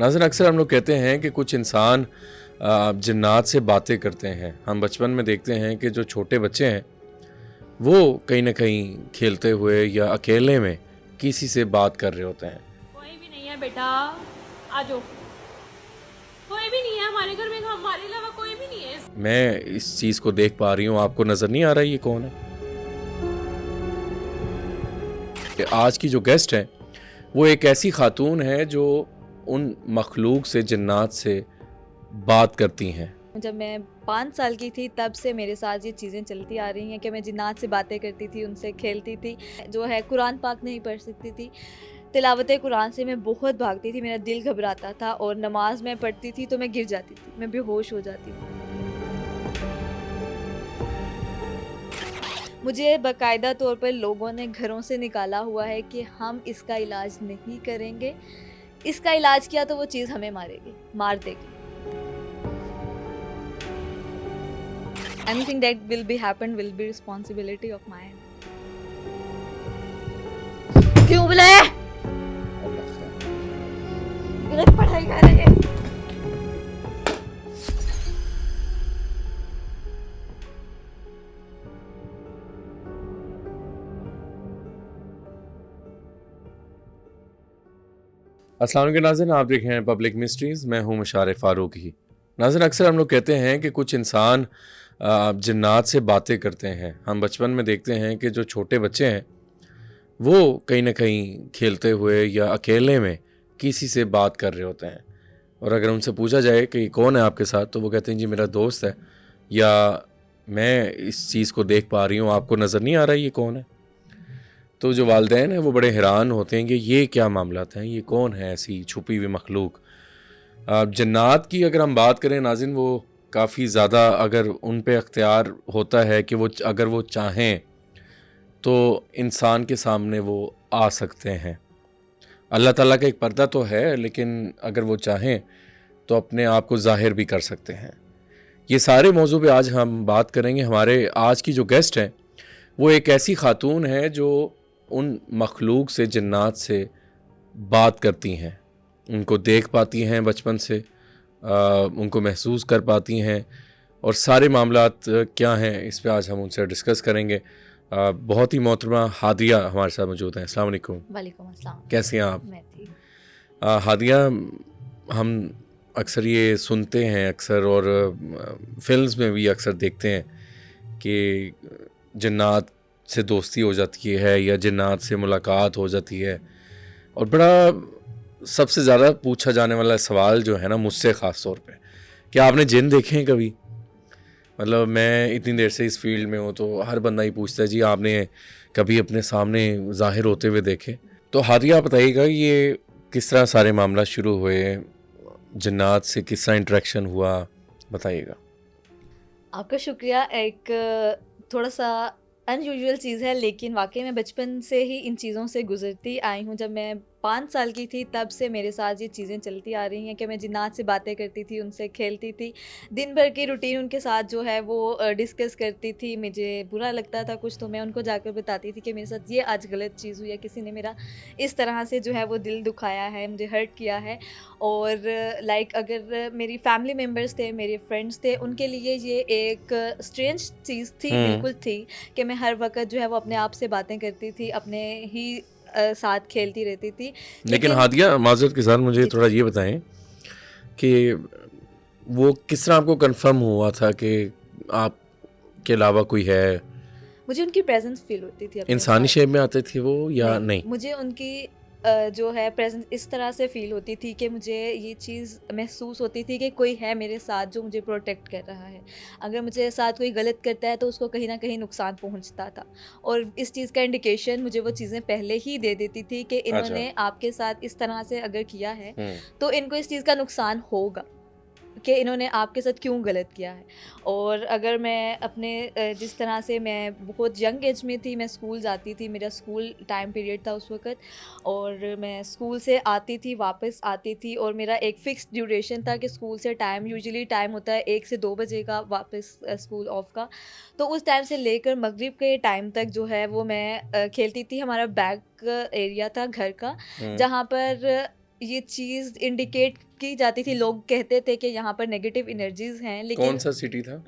नाज़रीन, अक्सर हम लोग कहते हैं कि कुछ इंसान जिन्नात से बातें करते हैं। हम बचपन में देखते हैं कि जो छोटे बच्चे हैं वो कहीं ना कहीं खेलते हुए या अकेले में किसी से बात कर रहे होते हैं। कोई भी नहीं है बेटा, आ जाओ। कोई भी नहीं है हमारे घर में, हमारे अलावा कोई भी नहीं है। मैं इस चीज़ को देख पा रही हूँ, आपको नज़र नहीं आ रहा ये कौन है? कि आज की जो गेस्ट है वो एक ऐसी खातून है जो उन मखलूक से, जिन्नात से बात करती हैं। जब मैं 5 साल की थी तब से मेरे साथ ये चीज़ें चलती आ रही हैं कि मैं जिन्नात से बातें करती थी, उनसे खेलती थी। जो है कुरान पाक नहीं पढ़ सकती थी। तिलावत कुरान से मैं बहुत भागती थी, मेरा दिल घबराता था और नमाज़ मैं पढ़ती थी तो मैं गिर जाती थी, मैं बेहोश हो जाती थी। मुझे बाकायदा तौर पर लोगों ने घरों से निकाला हुआ है कि हम इसका इलाज नहीं करेंगे। इसका इलाज किया तो वो चीज़ हमें मारेगी, मार देगी। Anything that will be happen will be responsibility of my end. क्यों बुलाया? गलत पढ़ाई कर रही है। अस्सलाम वालेकुम नाज़रीन, आप देख रहे हैं पब्लिक मिस्ट्रीज़। मैं हूँ मुशारिफ फारूकी। नाज़रीन, अक्सर हम लोग कहते हैं कि कुछ इंसान जिन्नात से बातें करते हैं। हम बचपन में देखते हैं कि जो छोटे बच्चे हैं वो कहीं ना कहीं खेलते हुए या अकेले में किसी से बात कर रहे होते हैं, और अगर उनसे पूछा जाए कि कौन है आपके साथ, तो वो कहते हैं जी मेरा दोस्त है, या मैं इस चीज़ को देख पा रही हूँ, आपको नज़र नहीं आ रहा ये कौन है? तो जो वालिदैन हैं वो बड़े हैरान होते हैं कि ये क्या मामलात हैं, ये कौन है ऐसी छुपी हुई मखलूक। जन्नात की अगर हम बात करें नाज़रीन, वो काफ़ी ज़्यादा, अगर उन पे अख्तियार होता है कि वो अगर वो चाहें तो इंसान के सामने वो आ सकते हैं। अल्लाह ताला का एक पर्दा तो है, लेकिन अगर वो चाहें तो अपने आप को ज़ाहिर भी कर सकते हैं। ये सारे मौजू पे आज हम बात करेंगे। हमारे आज की जो गेस्ट हैं वो एक ऐसी खातून है जो उन मखलूक से, जिन्नात से बात करती हैं, उनको देख पाती हैं बचपन से, उनको महसूस कर पाती हैं, और सारे मामलात क्या हैं इस पे आज हम उनसे डिस्कस करेंगे। बहुत ही मोहतरमा हादिया हमारे साथ मौजूद हैं। अस्सलाम वालेकुम। वालेकुम अस्सलाम। कैसी हैं आप? मैं थी। हादिया, हम अक्सर ये सुनते हैं अक्सर, और फिल्म्स में भी अक्सर देखते हैं कि जिन्नात से दोस्ती हो जाती है या जिन्नात से मुलाकात हो जाती है। और बड़ा सबसे ज़्यादा पूछा जाने वाला सवाल जो है ना, मुझसे ख़ास तौर पे, कि आपने जिन देखे हैं कभी? मतलब मैं इतनी देर से इस फील्ड में हूँ तो हर बंदा ही पूछता है जी आपने कभी अपने सामने ज़ाहिर होते हुए देखे? तो हादिया आप बताइएगा ये किस तरह सारे मामला शुरू हुए, जिन्नात से किस तरह इंटरेक्शन हुआ, बताइएगा। आपका शुक्रिया। एक थोड़ा सा अनयूजुअल चीज़ है, लेकिन वाकई में बचपन से ही इन चीज़ों से गुजरती आई हूँ। जब मैं 5 साल की थी तब से मेरे साथ ये चीज़ें चलती आ रही हैं कि मैं जिन्नात से बातें करती थी, उनसे खेलती थी। दिन भर की रूटीन उनके साथ जो है वो डिस्कस करती थी। मुझे बुरा लगता था कुछ तो मैं उनको जाकर बताती थी कि मेरे साथ ये आज गलत चीज़ हुई है, किसी ने मेरा इस तरह से जो है वो दिल दुखाया है, मुझे हर्ट किया है। और लाइक अगर मेरी फैमिली मेम्बर्स थे, मेरे फ्रेंड्स थे, उनके लिए ये एक स्ट्रेंज चीज़ थी, बिल्कुल थी, कि मैं हर वक़्त जो है वो अपने आप से बातें करती थी, अपने ही साथ खेलती रहती थी। लेकिन लेकिन हादिया, माज़रत के साथ मुझे जी, थोड़ा ये बताएं कि वो किस तरह आपको कंफर्म हुआ था कि आपके अलावा कोई है? मुझे उनकी प्रेज़ेंस फ़ील होती थी अपने इंसानी साथ। शेप में आते थे वो या नहीं, नहीं? मुझे उनकी जो है प्रेज़ेंस इस तरह से फ़ील होती थी कि मुझे ये चीज़ महसूस होती थी कि कोई है मेरे साथ जो मुझे प्रोटेक्ट कर रहा है। अगर मुझे साथ कोई गलत करता है तो उसको कहीं न कहीं नुकसान पहुँचता था, और इस चीज़ का इंडिकेशन मुझे वो चीज़ें पहले ही दे देती थी कि अच्छा। इन्होंने आपके साथ इस तरह से अगर किया है, हम्म। तो इनको इस चीज़ का नुकसान होगा, कि इन्होंने आपके साथ क्यों गलत किया है। और अगर मैं अपने जिस तरह से मैं बहुत यंग एज में थी, मैं स्कूल जाती थी, मेरा स्कूल टाइम पीरियड था उस वक़्त, और मैं स्कूल से आती थी, वापस आती थी, और मेरा एक फ़िक्स ड्यूरेशन था कि स्कूल से टाइम, यूजुअली टाइम होता है 1 से 2 बजे का वापस स्कूल ऑफ का। तो उस टाइम से लेकर मगरिब के टाइम तक जो है वो मैं खेलती थी। हमारा बैक एरिया था घर का, हम्म। जहाँ पर ये चीज़ इंडिकेट की जाती थी, लोग कहते थे कि यहाँ पर नेगेटिव एनर्जीज हैं, कौन लेकिन सा सिटी था?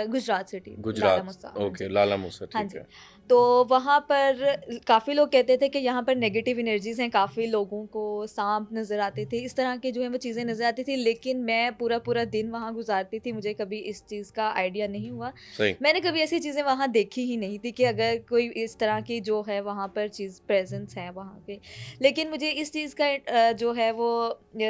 गुजरात सिटी, लाला गुजरात। मुसा, हाँ ओके, जी। लाला मूसा, हाँ ठीक जी। है। तो वहाँ पर काफ़ी लोग कहते थे कि यहाँ पर नेगेटिव एनर्जीज़ हैं, काफ़ी लोगों को सांप नज़र आते थे, इस तरह की जो है वो चीज़ें नज़र आती थी, लेकिन मैं पूरा दिन वहाँ गुजारती थी, मुझे कभी इस चीज़ का आइडिया नहीं हुआ। सही। मैंने कभी ऐसी चीज़ें वहाँ देखी ही नहीं थी कि अगर कोई इस तरह की जो है वहाँ पर चीज़ प्रेजेंस है वहाँ पे। लेकिन मुझे इस चीज़ का जो है वो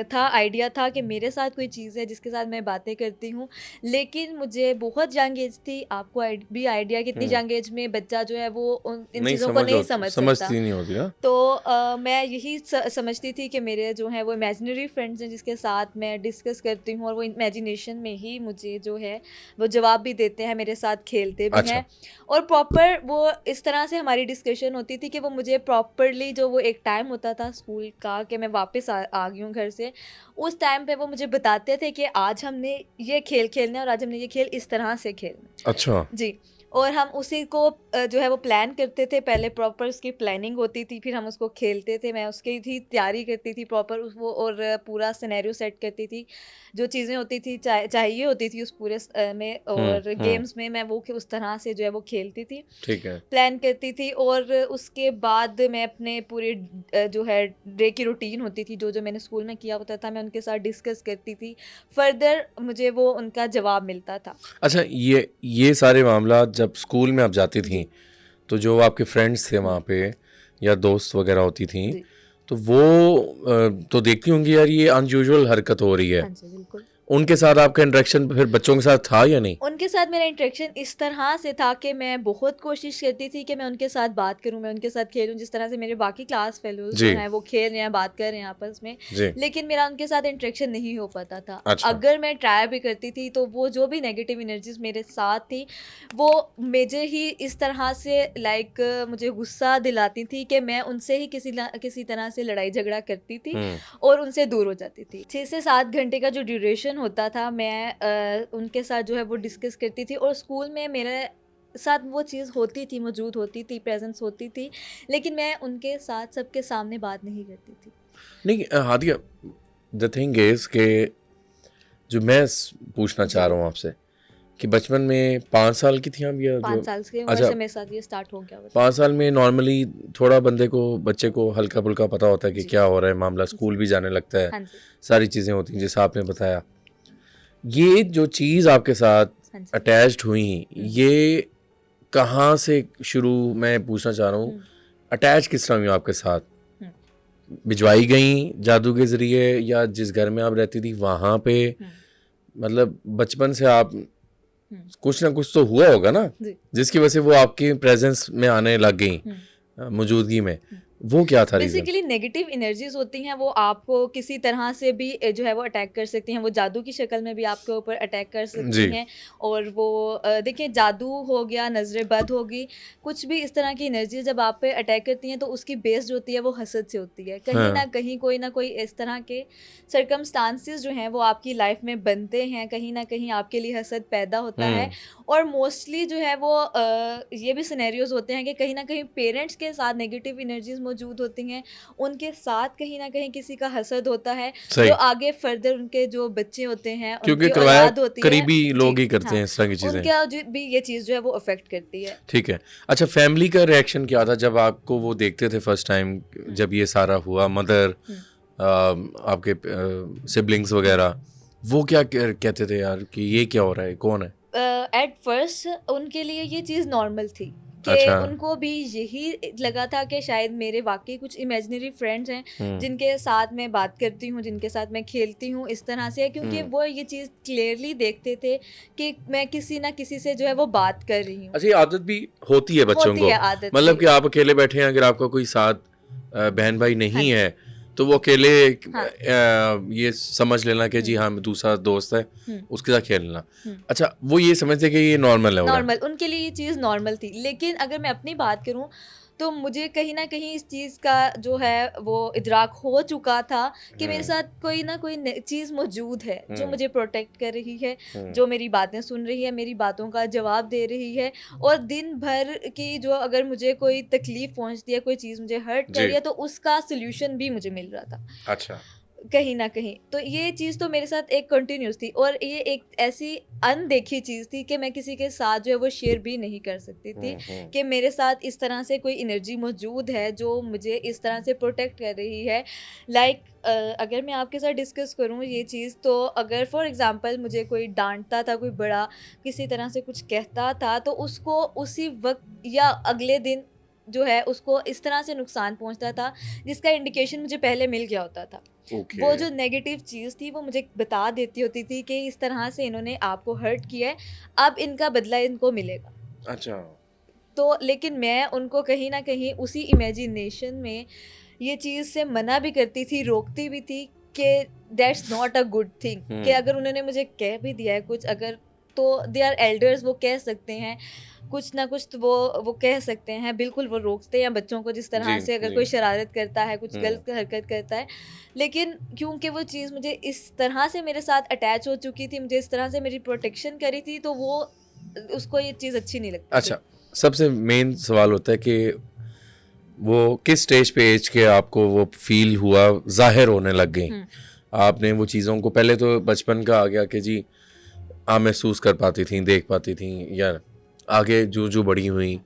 था, आइडिया था कि मेरे साथ कोई चीज़ है जिसके साथ मैं बातें करती हूँ, लेकिन मुझे बहुत यंग एज थी, आपको भी आइडिया कि इतनी हम्म। यंग एज में बच्चा जो है वो इन नहीं चीज़ों को नहीं समझ सकता। समझती नहीं होती ना। तो मैं यही समझती थी कि मेरे जो है वो इमेजिनरी फ्रेंड्स हैं जिसके साथ मैं डिस्कस करती हूँ, और वो इमेजिनेशन में ही मुझे जो है वो जवाब भी देते हैं, मेरे साथ खेलते भी अच्छा। हैं, और प्रॉपर वो इस तरह से हमारी डिस्कशन होती थी कि वो मुझे प्रॉपरली, जो वो एक टाइम होता था स्कूल का कि मैं वापस आ गई हूँ घर से, उस टाइम पे वो मुझे बताते थे कि आज हमने ये खेल खेलना है और आज हमने ये खेल इस तरह से खेलना है। अच्छा। जी। और हम उसी को जो है वो प्लान करते थे, पहले प्रॉपर उसकी प्लानिंग होती थी, फिर हम उसको खेलते थे, मैं उसकी थी तैयारी करती थी प्रॉपर वो, और पूरा सिनेरियो सेट करती थी, जो चीज़ें होती थी चाहिए होती थी उस पूरे में, और गेम्स में मैं वो उस तरह से जो है वो खेलती थी, ठीक है। प्लान करती थी। और उसके बाद मैं अपने पूरे जो है डे की रूटीन होती थी, जो मैंने स्कूल में किया होता था, मैं उनके साथ डिस्कस करती थी, फर्दर मुझे वो उनका जवाब मिलता था। अच्छा, ये सारे मामला जब स्कूल में आप जाती थी, जी। तो जो आपके फ्रेंड्स थे वहाँ पे या दोस्त वगैरह होती थी, जी। तो वो तो देखती होंगी यार ये अनयूजुअल हरकत हो रही है, हाँ जी, बिल्कुल। उनके साथ आपका इंटरेक्शन फिर बच्चों के साथ था या नहीं? उनके साथ मेरा इंटरेक्शन इस तरह से था कि मैं बहुत कोशिश करती थी कि मैं उनके साथ बात करूं, मैं उनके साथ खेलूं, जिस तरह से मेरे बाकी क्लास फेलोज जो जी। हैं वो खेल रहे हैं, बात कर रहे हैं आपस में, जी। लेकिन मेरा उनके साथ इंटरेक्शन नहीं हो पाता था। अच्छा। अगर मैं ट्राई भी करती थी तो वो जो भी नेगेटिव एनर्जीज मेरे साथ थी, वो मुझे ही इस तरह से मुझे गुस्सा दिलाती थी कि मैं उनसे ही किसी तरह से लड़ाई झगड़ा करती थी और उनसे दूर हो जाती थी। 6 से 7 घंटे का जो ड्यूरेशन होता था, मैं उनके साथ जो है वो डिस्कस करती थी, और स्कूल में मेरे साथ वो चीज़ होती थी, मौजूद होती थी, प्रेजेंस होती थी, लेकिन मैं उनके साथ सबके सामने बात नहीं करती थी। नहीं हादिया, द थिंग इज के जो मैं पूछना चाह रहा हूँ आपसे कि बचपन में 5 साल की थी आप या 5 जो? साल के उम्र अच्छा, से मेरे साथ ये स्टार्ट हो गया। 5 साल में नॉर्मली थोड़ा बच्चे को हल्का फुल्का पता होता है कि जी। क्या हो रहा है मामला, स्कूल भी जाने लगता है, हाँ जी। सारी चीज़ें होती हैं जैसे आपने बताया। ये जो चीज़ आपके साथ हाँ जी। अटैच्ड हुई, ये कहाँ से शुरू, मैं पूछना चाह रहा हूँ, अटैच किस तरह हुई आपके साथ? भिजवाई गई जादू के ज़रिए या जिस घर में आप रहती थी वहाँ पे? मतलब बचपन से आप कुछ ना कुछ तो हुआ होगा ना जिसकी वजह से वो आपकी प्रेजेंस में आने लग गई, मौजूदगी में, वो क्या था रीज़न? बेसिकली नेगेटिव एनर्जीज होती हैं, वो आपको किसी तरह से भी जो है वो अटैक कर सकती हैं, वो जादू की शक्ल में भी आपके ऊपर अटैक कर सकती हैं, और वो देखिए जादू हो गया, नज़र बद होगी, कुछ भी इस तरह की एनर्जी जब आप पे अटैक करती हैं तो उसकी बेस जो होती है वो हसद से होती है। कहीं ना कहीं कोई ना कोई इस तरह के सर्कमस्टांसिस जो हैं वो आपकी लाइफ में बनते हैं, कहीं ना कहीं आपके लिए हसद पैदा होता है, और मोस्टली जो है वो ये भी सिनेरियोज होते हैं कि कहीं ना कहीं पेरेंट्स के साथ नेगेटिव एनर्जीज मौजूद होती हैं, उनके साथ कहीं ना कहीं किसी का हसद होता है, जो आगे फर्दर उनके जो बच्चे होते हैं, क्योंकि उनकी औलाद होती है, करीबी लोग ही करते हैं इस तरह की चीजें, उनका भी ये चीज़ जो है वो अफेक्ट करती है। ठीक है। अच्छा, फैमिली का रिएक्शन क्या था जब आपको वो देखते थे फर्स्ट टाइम, जब ये सारा हुआ? मदर, आपके सिबलिंग्स वगैरह, वो क्या कहते थे यार कि ये क्या हो रहा है, कौन है? एट फर्स्ट उनके लिए ये चीज़ नॉर्मल थी कि अच्छा। उनको भी यही लगा था कि शायद मेरे वाकई कुछ इमेजिनरी फ्रेंड्स हैं जिनके साथ मैं बात करती हूँ, जिनके साथ मैं खेलती हूँ, इस तरह से, क्योंकि वो ये चीज़ क्लियरली देखते थे कि मैं किसी ना किसी से जो है वो बात कर रही हूँ। अच्छा, ये आदत भी होती है बच्चों होती को, है आदत मतलब भी। कि आप अकेले बैठे हैं, अगर आपका कोई साथ बहन भाई नहीं है तो वो अकेले ये समझ लेना कि जी हाँ दूसरा दोस्त है, उसके साथ खेलना। अच्छा, वो ये समझते कि ये नॉर्मल है, नॉर्मल, उनके लिए ये चीज़ नॉर्मल थी। लेकिन अगर मैं अपनी बात करूं तो मुझे कहीं ना कहीं इस चीज़ का जो है वो इदराक हो चुका था कि मेरे साथ कोई ना कोई चीज़ मौजूद है जो मुझे प्रोटेक्ट कर रही है, जो मेरी बातें सुन रही है, मेरी बातों का जवाब दे रही है, और दिन भर की जो अगर मुझे कोई तकलीफ पहुंचती है, कोई चीज़ मुझे हर्ट कर रही है, तो उसका सोल्यूशन भी मुझे मिल रहा था। अच्छा। कहीं ना कहीं तो ये चीज़ तो मेरे साथ एक कंटिन्यूस थी, और ये एक ऐसी अनदेखी चीज़ थी कि मैं किसी के साथ जो है वो शेयर भी नहीं कर सकती थी कि मेरे साथ इस तरह से कोई एनर्जी मौजूद है जो मुझे इस तरह से प्रोटेक्ट कर रही है। लाइक अगर मैं आपके साथ डिस्कस करूँ ये चीज़, तो अगर फॉर एग्जांपल मुझे कोई डांटता था, कोई बड़ा किसी तरह से कुछ कहता था, तो उसको उसी वक्त या अगले दिन जो है उसको इस तरह से नुकसान पहुंचता था जिसका इंडिकेशन मुझे पहले मिल गया होता था। ओके। वो जो नेगेटिव चीज़ थी वो मुझे बता देती होती थी कि इस तरह से इन्होंने आपको हर्ट किया है, अब इनका बदला इनको मिलेगा। अच्छा। तो लेकिन मैं उनको कहीं ना कहीं उसी इमेजिनेशन में ये चीज़ से मना भी करती थी, रोकती भी थी कि that's not a good thing, कि अगर उन्होंने मुझे कह भी दिया है कुछ, अगर तो दे आर एल्डर्स, वो कह सकते हैं कुछ ना कुछ, तो वो कह सकते हैं, बिल्कुल वो रोकते हैं बच्चों को जिस तरह जी, से अगर जी। कोई शरारत करता है, कुछ गलत हरकत करता है। लेकिन क्योंकि वो चीज़ मुझे इस तरह से मेरे साथ अटैच हो चुकी थी, मुझे इस तरह से मेरी प्रोटेक्शन करी थी, तो वो उसको ये चीज़ अच्छी नहीं लगती थी। अच्छा, सबसे मेन सवाल होता है कि वो किस स्टेज पे एज के आपको वो फ़ील हुआ, ज़ाहिर होने लग गई? आपने वो चीज़ों को पहले तो बचपन का आ गया कि जी आप महसूस कर पाती थीं, देख पाती थीं, या आगे जो बड़ी हुई,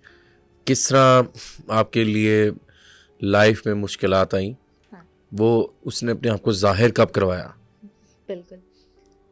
किस तरह आपके लिए लाइफ में मुश्किलात आईं? हाँ। वो उसने अपने आप को ज़ाहिर कब करवाया? बिल्कुल।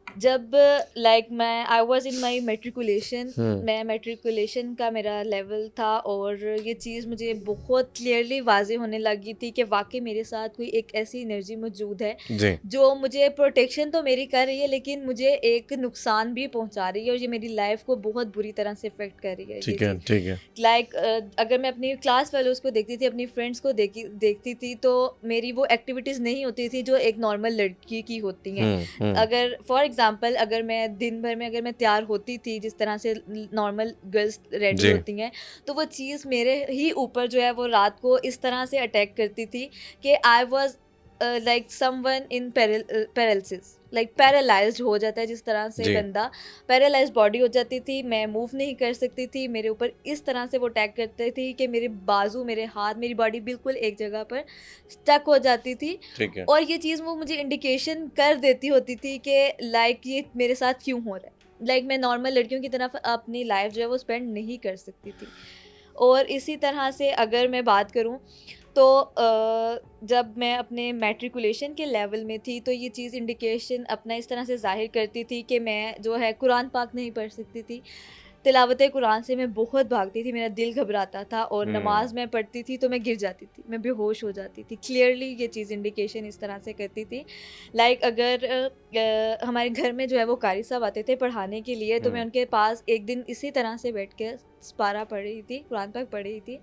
जब लाइक मैं I was in my matriculation, मैं मैट्रिकुलेशन का मेरा लेवल था, और ये चीज़ मुझे बहुत क्लियरली वाज़े होने लगी थी कि वाकई मेरे साथ कोई एक ऐसी एनर्जी मौजूद है जी। जो मुझे प्रोटेक्शन तो मेरी कर रही है, लेकिन मुझे एक नुकसान भी पहुंचा रही है, और ये मेरी लाइफ को बहुत बुरी तरह से इफेक्ट कर रही है ये ठीक है, चीज़। ठीक है। लाइक अगर मैं अपनी क्लास फेलोज़ को देखती थी, अपनी फ्रेंड्स को देखती थी, तो मेरी वो एक्टिविटीज़ नहीं होती थी जो एक नॉर्मल लड़की की होती हैं। अगर फॉर एग्जांपल अगर मैं दिन भर में अगर मैं तैयार होती थी जिस तरह से नॉर्मल गर्ल्स रेडी जी। होती हैं, तो वो चीज़ मेरे ही ऊपर जो है वो रात को इस तरह से अटैक करती थी कि I was like someone in paralysis, like paralysed हो जाता है जिस तरह से जी। बंदा, पैरालाइज्ड बॉडी हो जाती थी, मैं मूव नहीं कर सकती थी, मेरे ऊपर इस तरह से वो अटैक करते थी कि मेरे बाजू, मेरे हाथ, मेरी बॉडी बिल्कुल एक जगह पर स्टक हो जाती थी। ठीक है। और ये चीज़ वो मुझे इंडिकेशन कर देती होती थी कि लाइक ये मेरे साथ क्यों हो रहा है, लाइक मैं नॉर्मल लड़कियों की तरफ अपनी लाइफ जो है वो स्पेंड नहीं कर सकती थी। और इसी तरह से अगर मैं बात करूं तो जब मैं अपने मैट्रिकुलेशन के लेवल में थी, तो ये चीज़ इंडिकेशन अपना इस तरह से ज़ाहिर करती थी कि मैं जो है कुरान पाक नहीं पढ़ सकती थी, तिलावत कुरान से मैं बहुत भागती थी, मेरा दिल घबराता था, और नमाज मैं पढ़ती थी तो मैं गिर जाती थी, मैं बेहोश हो जाती थी। क्लियरली ये चीज़ इंडिकेशन इस तरह से करती थी। लाइक अगर हमारे घर में जो है वो कारी साहब आते थे पढ़ाने के लिए, तो मैं उनके पास एक दिन इसी तरह से बैठ के पारा पढ़ रही थी, कुरान पाक पढ़ रही थी,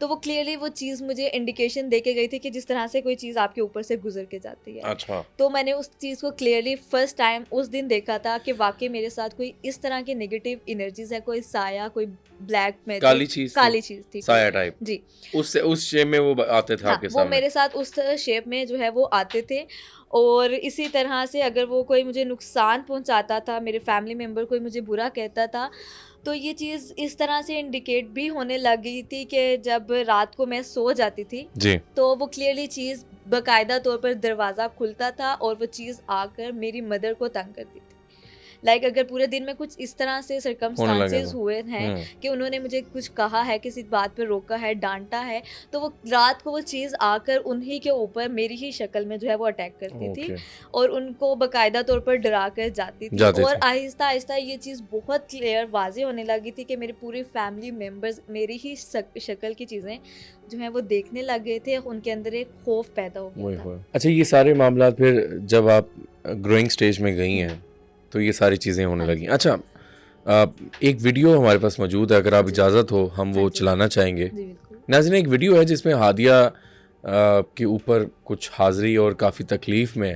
तो वो क्लियरली वो चीज़ मुझे इंडिकेशन दे के गई थी कि जिस तरह से कोई चीज़ आपके ऊपर से गुजर के जाती है। अच्छा। तो मैंने उस चीज़ को क्लियरली फर्स्ट टाइम उस दिन देखा था कि वाकई मेरे साथ कोई इस तरह की नेगेटिव एनर्जीज है, कोई साया, कोई ब्लैक मैजिक, काली चीज़ थी? काली चीज़ थी, साया टाइप? जी। उससे उस शेप में वो आते थे हाँ, आपके वो सामने? मेरे साथ उस शेप में जो है वो आते थे। और इसी तरह से अगर वो कोई मुझे नुकसान पहुंचाता था, मेरे फैमिली मेम्बर कोई मुझे बुरा कहता था, तो ये चीज़ इस तरह से इंडिकेट भी होने लगी थी कि जब रात को मैं सो जाती थी, जी। तो वो क्लियरली चीज़ बाकायदा तौर पर दरवाज़ा खुलता था और वो चीज़ आकर मेरी मदर को तंग करती थी। लाइक अगर पूरे दिन में कुछ इस तरह से सर्कमस्टांसेस हुए हैं कि उन्होंने मुझे कुछ कहा है, किसी बात पर रोका है, डांटा है, तो वो रात को वो चीज़ आकर उन्हीं के ऊपर मेरी ही शक्ल में जो है वो अटैक करती थी, और उनको बाकायदा तौर पर डरा कर जाती थी। और आहिस्ता आहिस्ता ये चीज़ बहुत क्लियर वाजे होने लगी थी कि मेरे पूरे फैमिली मेम्बर्स मेरी ही शक्ल की चीज़ें जो है वो देखने लग गए थे, उनके अंदर एक खौफ पैदा हो गया था। अच्छा, ये सारे मामला फिर जब आप ग्रोइंग स्टेज में गई हैं तो ये सारी चीज़ें होने लगी। अच्छा, एक वीडियो हमारे पास मौजूद है, अगर आप इजाज़त हो हम वो चलाना चाहेंगे। नाज़रीन, एक वीडियो है जिसमें हादिया के ऊपर कुछ हाज़री और काफ़ी तकलीफ़ में है।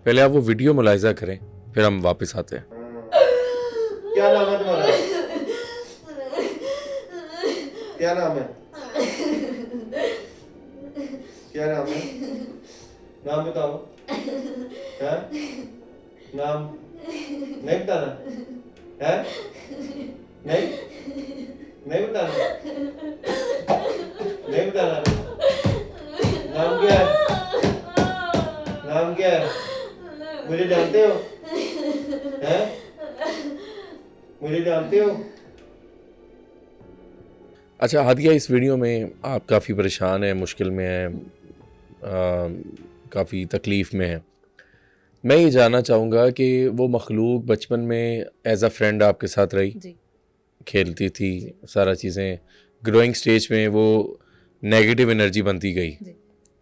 पहले आप वो वीडियो मुलाहिज़ा करें, फिर हम वापस आते हैं। क्या नाम है तुम्हारा? क्या नाम है? क्या नाम है? नाम बताओ। है? नाम नहीं बताना है? नहीं नहीं बताना, नहीं बताना। नाम क्या है? नाम क्या क्या है? मुझे जानते हो? हैं? मुझे जानते हो? अच्छा हादिया, इस वीडियो में आप काफ़ी परेशान हैं, मुश्किल में हैं, काफ़ी तकलीफ़ में हैं। मैं ये जानना चाहूँगा कि वो मखलूक बचपन में एज अ फ्रेंड आपके साथ रही, जी खेलती थी, सारा चीज़ें, ग्रोइंग स्टेज में वो नेगेटिव एनर्जी बनती गई, जी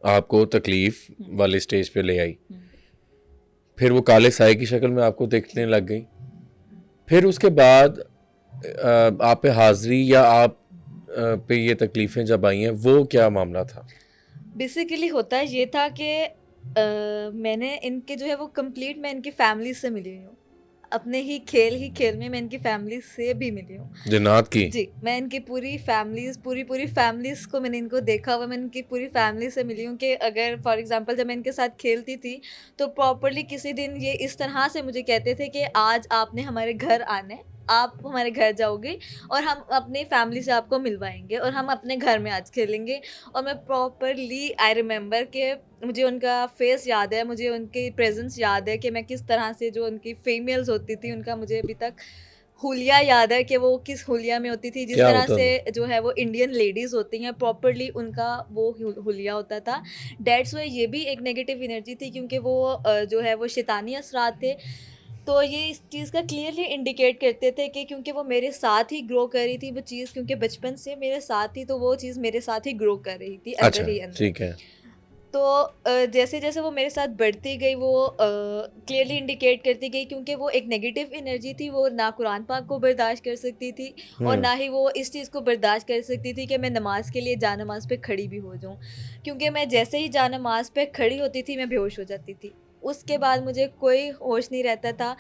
आपको तकलीफ़ वाले स्टेज पे ले आई, फिर वो काले साए की शक्ल में आपको देखने लग गई, फिर उसके बाद आप पे हाज़री या आप पे ये तकलीफ़ें जब आई हैं, वो क्या मामला था? बेसिकली होता ये था कि मैंने इनके जो है वो कंप्लीट मैं इनकी फैमिली से मिली हुई हूँ। अपने ही खेल में मैं इनकी फैमिली से भी मिली हूँ। जन्नत की? जी, मैं इनकी पूरी फैमिलीज़ को मैंने इनको देखा हुआ, मैं इनकी पूरी फैमिली से मिली हूँ कि अगर फॉर एग्ज़ाम्पल जब मैं इनके साथ खेलती थी, तो प्रॉपर्ली किसी दिन ये इस तरह से मुझे कहते थे कि आज आपने हमारे घर आना है, आप हमारे घर जाओगे और हम अपनी फैमिली से आपको मिलवाएँगे और हम अपने घर में आज खेलेंगे। और मैं प्रॉपर्ली आई रिमेंबर कि मुझे उनका फेस याद है, मुझे उनकी प्रेज़ेंस याद है कि मैं किस तरह से जो उनकी फीमेल्स होती थी, उनका मुझे अभी तक हुलिया याद है कि वो किस हुलिया में होती थी, जिस क्या तरह होता से था? जो है वो इंडियन लेडीज़ होती हैं, प्रॉपर्ली उनका वो हुलिया होता था। दैट्स व्हाई ये भी एक नेगेटिव एनर्जी थी, क्योंकि वो जो है वो शैतानी असरात थे। तो ये इस चीज़ का क्लियरली इंडिकेट करते थे कि क्योंकि वो मेरे साथ ही ग्रो कर रही थी वो चीज़, क्योंकि बचपन से मेरे साथ ही, तो वो चीज़ मेरे साथ ही ग्रो कर रही थी अच्छा, अंदर ही अंदर। ठीक है। तो जैसे-जैसे वो मेरे साथ बढ़ती गई, वो क्लियरली इंडिकेट करती गई, क्योंकि वो एक नेगेटिव एनर्जी थी, वो ना कुरान पाक को बर्दाश्त कर सकती थी और हुँ, ना ही वो इस चीज़ को बर्दाश्त कर सकती थी कि मैं नमाज़ के लिए जानमाज़ पे खड़ी भी हो जाऊँ। क्योंकि मैं जैसे ही जानमाज़ पे खड़ी होती थी, मैं बेहोश हो जाती थी। उसके बाद मुझे कोई होश नहीं रहता था।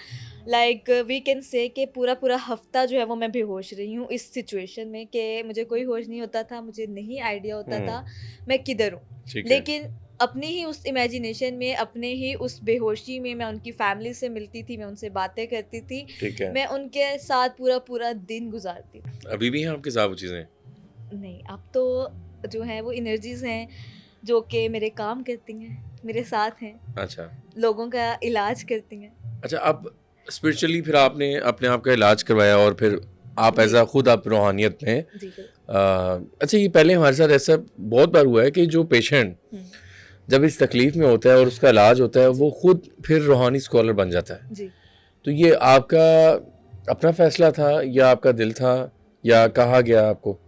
लाइक वी कैन से कि पूरा-पूरा हफ़्ता जो है वो मैं बेहोश रही हूँ इस सिचुएशन में, कि मुझे कोई होश नहीं होता था, मुझे नहीं आइडिया होता हुँ, था मैं किधर हूँ। ठीक है। लेकिन अपनी ही उस इमेजिनेशन में, अपने ही उस बेहोशी में मैं उनकी फैमिली से मिलती थी, मैं उनसे बातें करती थी, ठीक है। मैं उनके साथ पूरा-पूरा दिन गुज़ारती थी। अभी भी हैं आपके साथ वो चीज़ें? नहीं, अब तो जो है वो एनर्जीज़ हैं जो कि मेरे काम करती हैं, मेरे साथ हैं, अच्छा। लोगों का इलाज करती हैं। अच्छा, अब स्पिरिचुअली फिर आपने अपने आप का इलाज करवाया और फिर आप जी। एज़ अ खुद आप रूहानियत में जी, बिल्कुल। अच्छा, ये पहले हमारे साथ ऐसा बहुत बार हुआ है कि जो पेशेंट हुँ, जब इस तकलीफ़ में होता है और उसका इलाज होता है, वो खुद फिर रूहानी स्कॉलर बन जाता है। जी। तो ये आपका अपना फ़ैसला था या आपका दिल था या कहा गया आपको?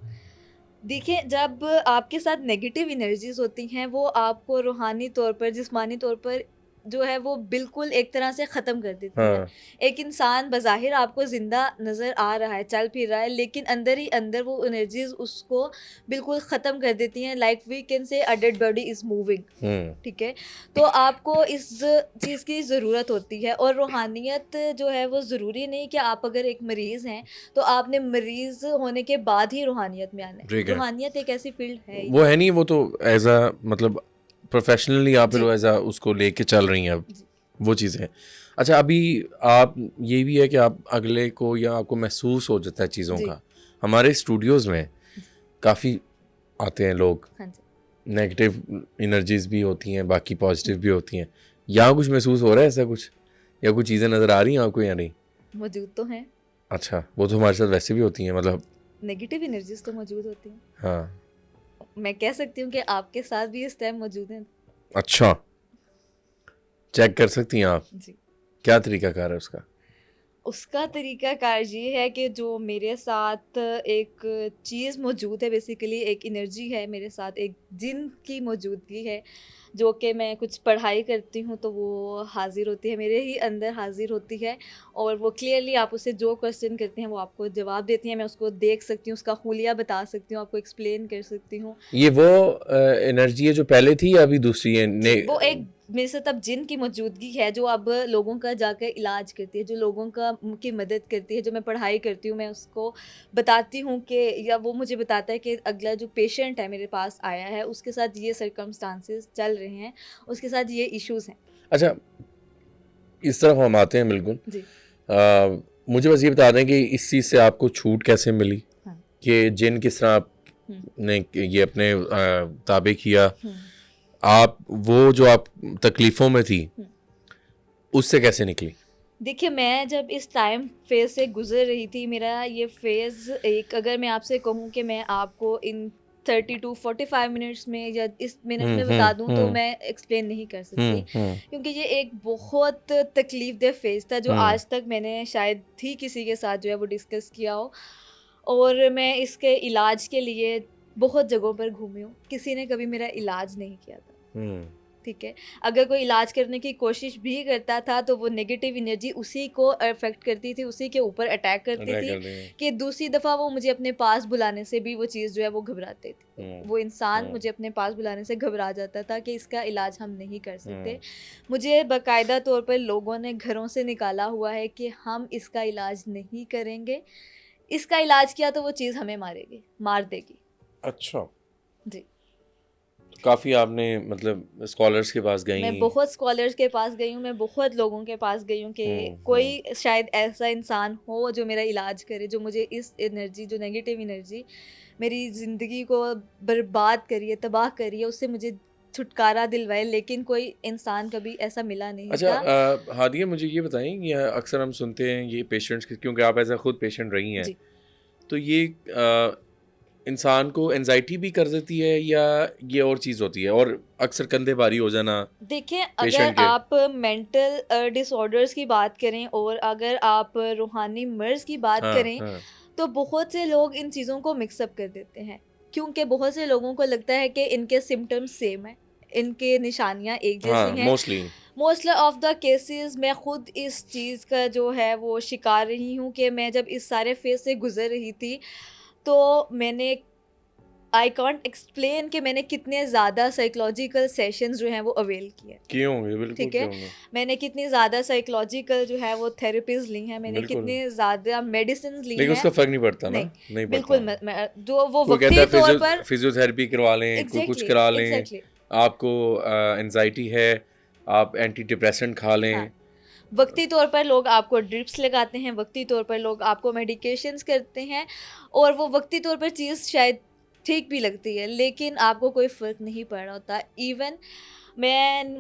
देखिए, जब आपके साथ नेगेटिव एनर्जीज़ होती हैं, वो आपको रूहानी तौर पर, जिस्मानी तौर पर जो है वो बिल्कुल एक तरह से ख़त्म कर देती हैं। हाँ, एक इंसान बज़ाहिर आपको ज़िंदा नज़र आ रहा है, चल फिर रहा है, लेकिन अंदर ही अंदर वो एनर्जीज़ उसको बिल्कुल ख़त्म कर देती हैं। Like we can say a dead body is moving. हुँ, ठीक है? तो आपको इस चीज़ की ज़रूरत होती है, और रूहानियत जो है वो ज़रूरी नहीं कि आप अगर एक मरीज़ हैं, तो आपने मरीज़ होने के बाद ही रूहानियत में आना है। ठीक है। रूहानियत एक ऐसी फ़ील्ड है ही वो है नहीं, वो तो एज़ अ मतलब प्रोफ़ेशनली आप फिर जी, एज़ अ उसको लेके चल रही हैं अब, जी, वो चीज़ें। अच्छा, अभी आप ये भी है कि आप अगले को या आपको महसूस हो जाता है चीज़ों जी, का। हमारे स्टूडियोज़ में काफ़ी आते हैं लोग, हाँ जी। नेगेटिव एनर्जीज़ भी होती हैं, बाकी पॉजिटिव भी होती हैं। यहाँ कुछ महसूस हो रहा है ऐसा कुछ? या कुछ चीज़ें नज़र आ रही हैं आपको या नहीं? मौजूद तो हैं, अच्छा, वो तो हमारे साथ वैसे भी होती हैं मतलब। नेगेटिव एनर्जीज़ तो मौजूद होती हैं। हाँ, मैं कह सकती हूँ कि आपके साथ भी इस टाइम मौजूद हैं। अच्छा, चेक कर सकती हैं आप? जी। क्या तरीक़ाकार है उसका? उसका तरीक़ाकार ये है कि जो मेरे साथ एक चीज़ मौजूद है, बेसिकली एक एनर्जी है मेरे साथ, एक जिन की मौजूदगी है, जो कि मैं कुछ पढ़ाई करती हूँ तो वो हाज़िर होती है, मेरे ही अंदर हाज़िर होती है, और वो क्लियरली आप उससे जो क्वेश्चन करते हैं वो आपको जवाब देती हैं। मैं उसको देख सकती हूँ, उसका हुलिया बता सकती हूँ, आपको एक्सप्लेन कर सकती हूँ। ये वो एनर्जी है जो पहले थी या अभी दूसरी है? जी, वो एक मेरे साथ अब जिन की मौजूदगी है, जो अब लोगों का जाकर इलाज करती है, जो लोगों का की मदद करती है, जो मैं पढ़ाई करती हूँ, मैं उसको बताती हूँ कि, या वो मुझे बताता है कि अगला जो पेशेंट है मेरे पास आया है, उसके साथ ये सर्कमस्टांसेस चल रहे हैं, उसके साथ ये इश्यूज़ हैं। अच्छा, इस तरफ हम आते हैं बिल्कुल। जी, मुझे बस ये बता दें कि इस चीज़ से आपको छूट कैसे मिली? हाँ। कि जिन किस तरह हुँ, आपने ये अपने ताबे किया? हुँ, आप वो जो आप तकलीफ़ों में थी, हुँ। उससे कैसे निकली? देखिए, मैं जब इस टाइम फेज़ से गुज़र रही थी, मेरा ये फेज़ एक, अगर मैं आपसे कहूँ कि मैं आपको इन 30 टू 45 मिनट्स में या इस मिनट में बता दूँ तो मैं एक्सप्लेन नहीं कर सकती। क्योंकि ये एक बहुत तकलीफ़देह फेज़ था जो आज तक मैंने शायद ही किसी के साथ जो है वो डिस्कस किया हो। और मैं इसके इलाज के लिए बहुत जगहों पर घूमी हूँ, किसी ने कभी मेरा इलाज नहीं किया था। ठीक है, अगर कोई इलाज करने की कोशिश भी करता था तो वो नेगेटिव एनर्जी उसी को अफेक्ट करती थी, उसी के ऊपर अटैक करती थी कि दूसरी दफ़ा वो मुझे अपने पास बुलाने से भी वो चीज़ जो है वो घबराते थे। वो इंसान मुझे अपने पास बुलाने से घबरा जाता था कि इसका इलाज हम नहीं कर सकते। मुझे बाकायदा तौर पर लोगों ने घरों से निकाला हुआ है कि हम इसका इलाज नहीं करेंगे, इसका इलाज किया तो वो चीज़ हमें मारेगी, मार देगी। अच्छा, जी। काफ़ी आपने मतलब स्कॉलर्स के पास गई? मैं बहुत स्कॉलर्स के पास गई हूँ, मैं बहुत लोगों के पास गई हूँ कि कोई शायद ऐसा इंसान हो जो मेरा इलाज करे, जो मुझे इस एनर्जी, जो नेगेटिव एनर्जी मेरी ज़िंदगी को बर्बाद करी है, तबाह करी है, उससे मुझे छुटकारा दिलवाए, लेकिन कोई इंसान कभी ऐसा मिला नहीं अच्छा, था। हादिया मुझे ये बताएं, ये अक्सर हम सुनते हैं ये पेशेंट्स के, क्योंकि आप ऐसा खुद पेशेंट रही हैं, जी। तो ये इंसान को एंजाइटी भी कर देती है या ये और चीज़ होती है, और अक्सर कंधे भारी हो जाना? देखिए, पेशेंट अगर के। आप मेंटल डिसऑर्डर्स की बात करें और अगर आप रूहानी मर्ज़ की बात हाँ, करें, हाँ, तो बहुत से लोग इन चीज़ों को मिक्सअप कर देते हैं, क्योंकि बहुत से लोगों को लगता है कि इनके सिम्टम्स सेम हैं, इनके निशानियाँ एक हाँ, जैसी हैं। Mostly. Most of the cases मैं खुद इस चीज़ का जो है वो शिकार रही हूँ कि मैं जब इस सारे फेज़ से गुज़र रही थी, तो मैंने, आई कांट एक्सप्लेन कि मैंने कितने ज़्यादा साइकोलॉजिकल सेशंस जो हैं वो अवेल किए। किए होंगे, बिल्कुल ठीक किए है, होंगे। मैंने कितनी ज़्यादा साइकोलॉजिकल जो है वो थेरेपीज़ ली हैं, मैंने बिल्कुल, कितने ज़्यादा मेडिसिन्स ली लेकिन हैं। उसका फ़र्क नहीं पड़ता ना? नहीं, नहीं बिल्कुल पड़ता। मैं जो वो कोई कहता वक़्ती है तौर पर फिजियोथेरेपी करवा लें, कोई कुछ एग्ज़ैक्टली, करा लें, एग्ज़ैक्टली। आपको एंजाइटी है, आप एंटी डिप्रेसेंट खा लें। हाँ, वक़्ती तौर पर लोग आपको ड्रिप्स लगाते हैं, वक़्ती तौर पर लोग आपको मेडिकेशंस करते हैं और वो वक़्ती तौर पर चीज़ शायद ठीक भी लगती है, लेकिन आपको कोई फ़र्क नहीं पड़ रहा होता। इवन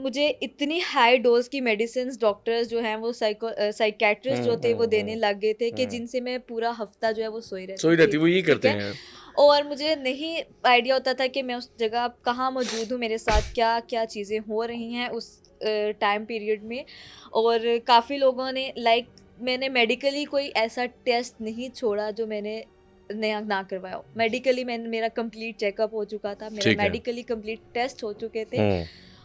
मुझे इतनी हाई डोज़ की मेडिसिन्स डॉक्टर्स जो हैं वो साइकियाट्रिस्ट जो थे वो देने लग गए थे कि जिनसे मैं पूरा हफ़्ता जो है वो सोई रहती सोई रहती, थी, वो यही ठीक करते है? हैं। और मुझे नहीं आइडिया होता था कि मैं उस जगह कहाँ मौजूद हूँ, मेरे साथ क्या-क्या चीज़ें हो रही हैं उस टाइम पीरियड में। और काफ़ी लोगों ने मैंने मेडिकली कोई ऐसा टेस्ट नहीं छोड़ा जो मैंने ना करवाया हो। मेडिकली मेरा कंप्लीट चेकअप हो चुका था, मेरा ठीक है। मेडिकली कंप्लीट टेस्ट हो चुके थे।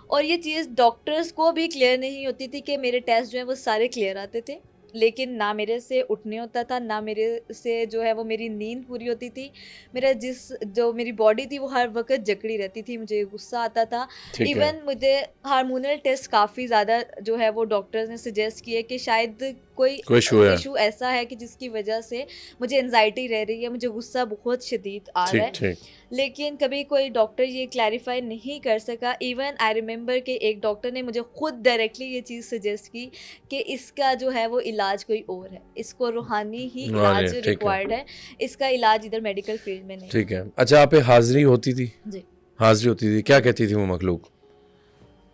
और ये चीज़ डॉक्टर्स को भी क्लियर नहीं होती थी कि मेरे टेस्ट जो हैं वो सारे क्लियर आते थे, लेकिन ना मेरे से उठने होता था, ना मेरे से जो है वो मेरी नींद पूरी होती थी। जो मेरी बॉडी थी वो हर वक़्त जकड़ी रहती थी, मुझे गुस्सा आता था। ठीक है। इवन मुझे हार्मोनल टेस्ट काफ़ी ज़्यादा जो है वो डॉक्टर्स ने सजेस्ट किए कि शायद कोई कोई इशू है। इशू ऐसा है कि जिसकी वजह से मुझे एंग्ज़ायटी रह रही है, मुझे गुस्सा बहुत शदीद आ रहा ठीक, है। ठीक। लेकिन कभी कोई डॉक्टर ये क्लैरिफाई नहीं कर सका। इवन आई रिमेंबर कि एक डॉक्टर ने मुझे खुद डायरेक्टली ये चीज़ सजेस्ट की कि इसका जो है वो इलाज कोई और है, इसको रूहानी ही इलाज ठीक है। रिक्वायर्ड है, इसका इलाज इधर मेडिकल फील्ड में नहीं। ठीक है। अच्छा, आप पे हाज़िरी होती थी? जी। हाज़िरी होती थी, क्या कहती थी वो मखलूक?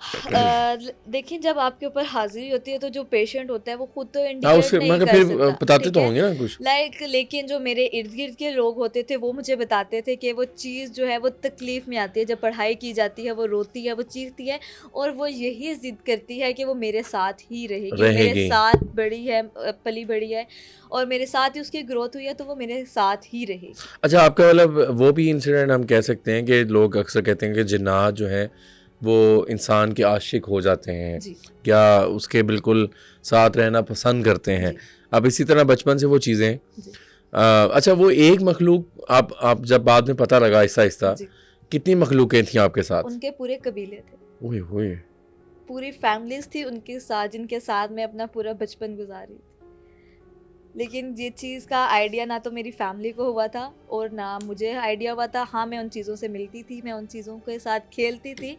देखिए, जब आपके ऊपर हाज़िरी होती है तो जो पेशेंट होता है वो खुद तो हाँ, इंडिकेट उसके नहीं मगर कर फिर सकता, बताते ठीक तो है? होंगे ना कुछ? लेकिन जो मेरे इर्द-गिर्द के लोग होते थे वो मुझे बताते थे कि वो चीज़ जो है वो तकलीफ़ में आती है, जब पढ़ाई की जाती है, वो रोती है, वो चीखती है और वो यही ज़िद करती है कि वो मेरे साथ ही रहेगी, मेरे रहेगी। साथ बड़ी है, पली-बड़ी है और मेरे साथ ही उसकी ग्रोथ हुई है तो वो मेरे साथ ही रहेगी। अच्छा, आपका मतलब वो भी इंसिडेंट हम कह सकते हैं कि लोग अक्सर कहते हैं कि जिन्नात जो हैं वो इंसान के आशिक हो जाते हैं जी। या उसके बिल्कुल साथ रहना पसंद करते हैं। जी। अब इसी तरह बचपन से वो चीज़ें जी। अच्छा, वो एक मखलूक आप जब बाद में पता लगा आहिस्ता-आहिस्ता, जी। कितनी मखलूकें थीं आपके साथ? उनके पूरे कबीले थे, ओए होए! पूरी फैमिलीज़ थी उनके साथ, जिनके साथ मैं अपना पूरा बचपन गुज़ारी थी। लेकिन ये चीज़ का आइडिया ना तो मेरी फैमिली को हुआ था और ना मुझे आइडिया हुआ था। हाँ, मैं उन चीज़ों से मिलती थी, मैं उन चीज़ों के साथ खेलती थी,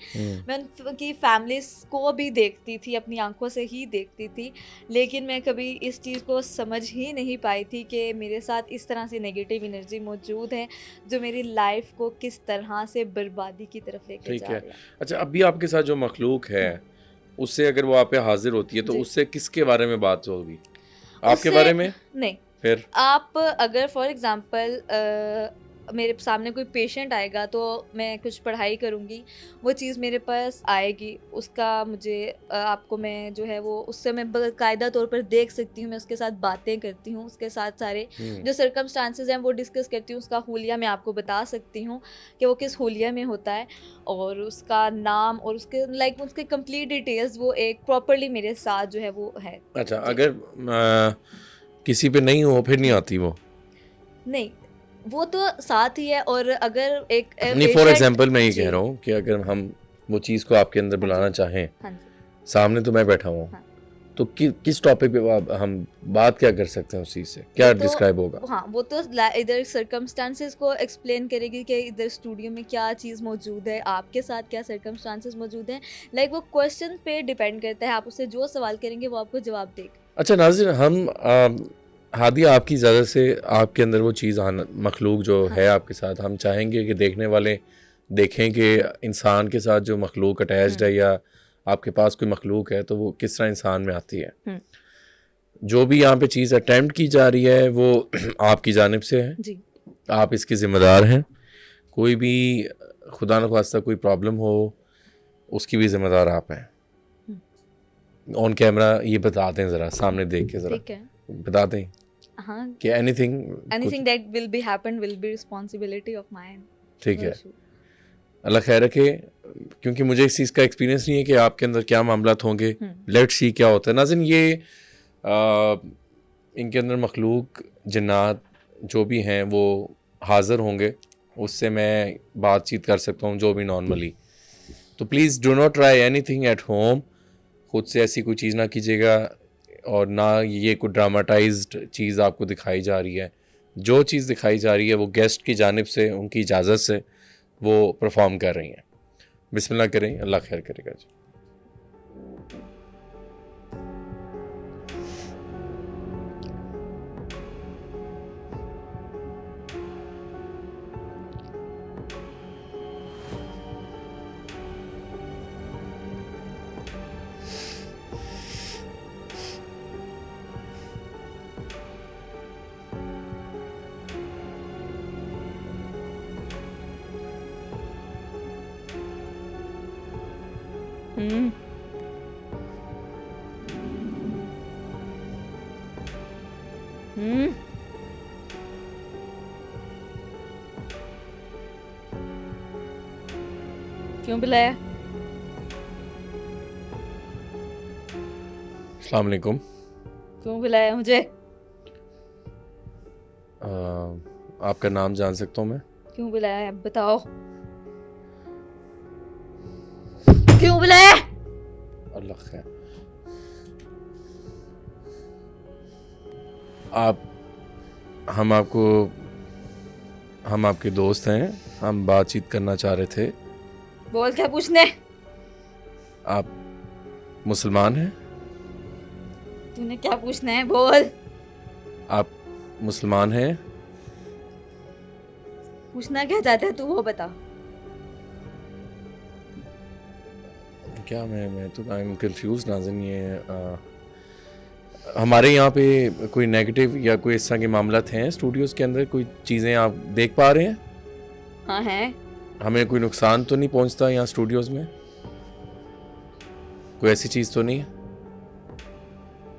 मैं उनकी फैमिलीज़ को भी देखती थी, अपनी आंखों से ही देखती थी, लेकिन मैं कभी इस चीज़ को समझ ही नहीं पाई थी कि मेरे साथ इस तरह से नेगेटिव एनर्जी मौजूद है जो मेरी लाइफ को किस तरह से बर्बादी की तरफ लेकर ठीक जा है। रही है। अच्छा, अभी आपके साथ जो मखलूक है, उससे अगर वो आप पे हाजिर होती है तो जी। उससे किसके बारे में बात होगी? आपके उससे- बारे में? नहीं, फिर आप अगर फॉर एग्जांपल मेरे सामने कोई पेशेंट आएगा तो मैं कुछ पढ़ाई करूँगी, वो चीज़ मेरे पास आएगी, उसका मुझे आपको मैं जो है वो उससे मैं बाकायदा तौर पर देख सकती हूँ, मैं उसके साथ बातें करती हूँ, उसके साथ सारे जो सर्कमस्टांसेस हैं वो डिस्कस करती हूँ, उसका हुलिया मैं आपको बता सकती हूँ कि वो किस हुलिया में होता है, और उसका नाम और उसके लाइक उसके कंप्लीट डिटेल्स वो एक प्रॉपरली मेरे साथ जो है वो है। अच्छा, जी। अगर किसी पे नहीं हो फिर नहीं आती वो? नहीं, वो तो साथ ही है, और अगर एक नहीं, फॉर एग्जांपल मैं ये जी। कह रहा हूँ कि अगर हम वो चीज़ को आपके अंदर हाँ जी। बुलाना चाहें, हाँ जी। सामने तो मैं बैठा हूँ, हाँ। तो किस टॉपिक पे हम बात क्या कर सकते हैं उस चीज़ से? क्या वो तो डिस्क्राइब होगा? हाँ, वो तो इधर सर्कमस्टांसेस को एक्सप्लेन करेगी कि इधर स्टूडियो में क्या चीज़ मौजूद है, आपके साथ क्या सर्कमस्टांसेस मौजूद हैं, लाइक वो क्वेश्चन पे डिपेंड करता है, आप उससे जो सवाल करेंगे वो आपको जवाब देगा। अच्छा नाज़िर, हम हादिया आपकी इजाज़त से आपके अंदर वो चीज़ मखलूक जो हाँ। है आपके साथ, हम चाहेंगे कि देखने वाले देखें कि इंसान के साथ जो मखलूक अटैच्ड है या आपके पास कोई मखलूक है तो वो किस तरह इंसान में आती है। हम्म। जो भी यहाँ पे चीज़ अटेम्प्ट की जा रही है वो आपकी जानिब से है, जी। आप इसके ज़िम्मेदार हैं। कोई भी खुदा न खास्ता कोई प्रॉब्लम हो उसकी भी ज़िम्मेदार आप हैं। ऑन कैमरा ये बता दें ज़रा, सामने देख के ज़रा ठीक है। बता दें हाँ, कि anything anything that will be happen will be responsibility of mine. ठीक है। अल्लाह खैर रखे, क्योंकि मुझे इस चीज़ का एक्सपीरियंस नहीं है कि आपके अंदर क्या मामलात होंगे। लेट्स सी क्या होता है। नाज़िन, ये इनके अंदर मखलूक जिन्नात जो भी हैं वो हाज़िर होंगे, उससे मैं बातचीत कर सकता हूँ जो भी नॉर्मली। तो please do not try anything at home. खुद से ऐसी कोई चीज़ ना कीजिएगा, और ना ये कोई ड्रामाटाइज्ड चीज़ आपको दिखाई जा रही है। जो चीज़ दिखाई जा रही है वो गेस्ट की जानिब से, उनकी इजाज़त से वो परफॉर्म कर रही हैं। बिस्मिल्लाह करें, अल्लाह खैर करेगा जी। हम्म। हम्म। क्यों बुलाया? अस्सलाम वालेकुम। क्यों बुलाया मुझे? आपका नाम जान सकता हूँ मैं? क्यों बुलाया है, बताओ। क्यों बुलाया? अल्लाह खैर। हम आपके दोस्त हैं, हम बातचीत करना चाह रहे थे। बोल, क्या पूछने? आप मुसलमान हैं? तूने क्या पूछना है, बोल। आप मुसलमान हैं? पूछना क्या चाहता है तू, वो बता। क्या मैं तो आई एम कंफ्यूज नाज़िन। ये हमारे यहाँ पे कोई नेगेटिव या कोई इस तरह के मामलात हैं स्टूडियोज़ के अंदर? कोई चीज़ें आप देख पा रहे हैं? हाँ है। हमें कोई नुकसान तो नहीं पहुँचता यहाँ स्टूडियोज़ में? कोई ऐसी चीज़ तो नहीं है?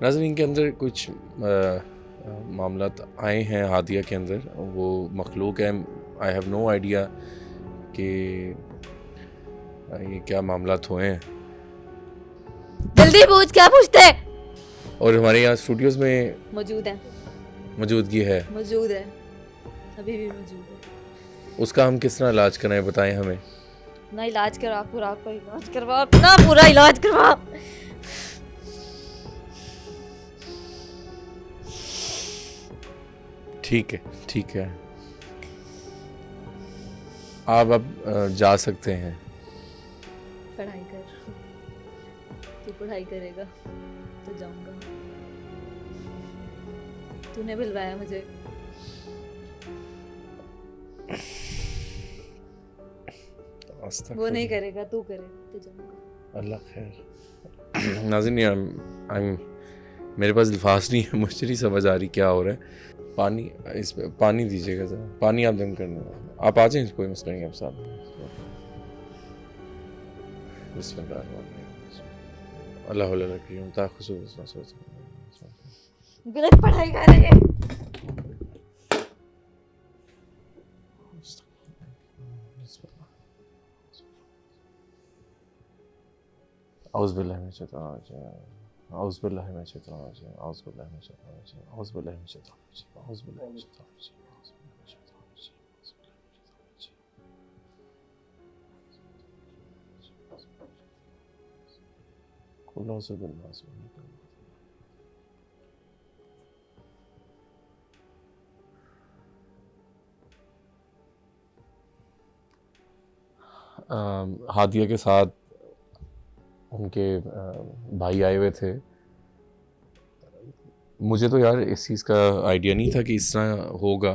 नाज़िन, इनके अंदर कुछ मामलात आए हैं हादिया के अंदर, वो मखलूक है। आई हैव नो आइडिया कि ये क्या मामलात हुए हैं। जल्दी पूछ, क्या पूछते है? और हमारे यहाँ स्टूडियोज़ में मौजूद है। मौजूदगी है, मौजूद है, अभी भी मौजूद है। उसका हम किस तरह इलाज कराएं, बताएं हमें। अपना इलाज करा, पूरा आपका इलाज करवा, अपना पूरा इलाज करवा। ठीक है, ठीक है, आप अब जा सकते हैं। पढ़ाई कर, तू पढ़ाई करेगा तो जाऊंगा। तूने बुलवाया मुझे। वो नहीं करेगा, तू करे तो जाऊंगा। अल्लाह खैर। नाज़रीन मेरे पास अल्फाज नहीं है, मुझे नहीं समझ आ रही क्या हो रहा है। पानी इसमें पानी दीजिएगा ज़रा, पानी आप दम करने, आप आ जाएँ, कोई मसला नहीं है आप साथ। बिस्मिल्लाह अल्लाह रकीम गलत पढ़ाई कर रहे हैं। औज़ बिल्लाहि मिनश शैतानिर रजीम, औज़ बिल्लाहि मिनश शैतानिर रजीम, औज़ बिल्लाहि मिनश शैतानिर रजीम, औज़ बिल्लाहि मिनश शैतानिर रजीम, औज़ बिल्लाहि मिनश शैतानिर रजीम, औज़ बिल्लाहि मिनश शैतानिर रजीम, औज़ बिल्लाहि मिनश शैतानिर रजीम। कुल औज़ु बिन्नास मिन शर्रिल हादिया के साथ उनके भाई आए हुए थे। मुझे तो यार इस चीज़ का आइडिया नहीं था कि इस तरह होगा।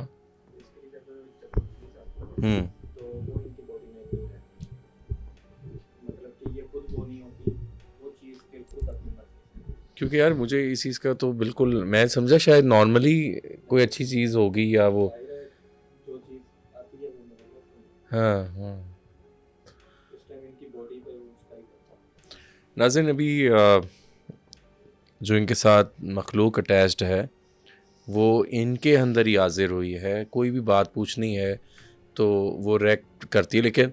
क्योंकि यार मुझे इस चीज़ का तो बिल्कुल, मैं समझा शायद नॉर्मली कोई अच्छी चीज़ होगी या वो। हाँ हाँ नाज़रीन, अभी जो इनके साथ मखलूक अटैच्ड है वो इनके अंदर ही हाजिर हुई है। कोई भी बात पूछनी है तो वो रिएक्ट करती है, लेकिन